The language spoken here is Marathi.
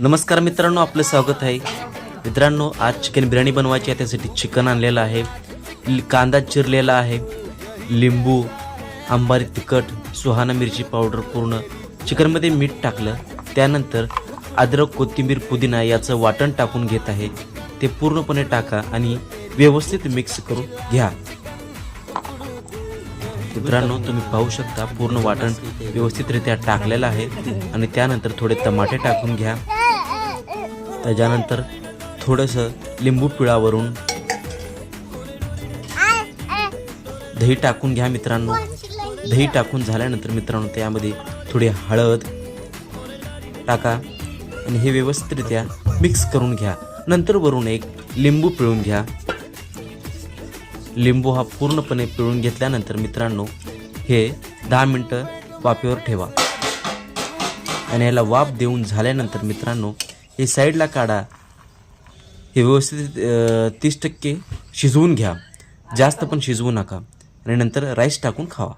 नमस्कार मित्रांनो, आपलं स्वागत आहे. मित्रांनो, आज चिकन बिर्याणी बनवायची आहे. त्यासाठी चिकन आणलेलं आहे, कांदा चिरलेला आहे, लिंबू, अंबारी तिखट, सुहाना मिरची पावडर, पूर्ण चिकनमध्ये मीठ टाकलं. त्यानंतर अद्रक, कोथिंबीर, पुदिना याचं वाटण टाकून घेत आहे. ते पूर्णपणे टाका आणि व्यवस्थित मिक्स करून घ्या. मित्रांनो, तुम्ही पाहू शकता पूर्ण वाटण व्यवस्थितरित्या टाकलेलं आहे. आणि त्यानंतर थोडे टमाटे टाकून घ्या. त्याच्यानंतर थोडंसं लिंबू पिळावरून दही टाकून घ्या. मित्रांनो, दही टाकून झाल्यानंतर मित्रांनो त्यामध्ये थोडी हळद टाका आणि हे व्यवस्थितरित्या मिक्स करून घ्या. नंतर वरून एक लिंबू पिळून घ्या. लिंबू हा पूर्णपणे पिळून घेतल्यानंतर मित्रांनो हे 10 मिनटं वाफेवर ठेवा. आणि याला वाफ देऊन झाल्यानंतर मित्रांनो हे साईडला काढा. हे व्यवस्थित 30% शिजवून घ्या. जास्त पण शिजवू नका. आणि नंतर राईस टाकून खावा.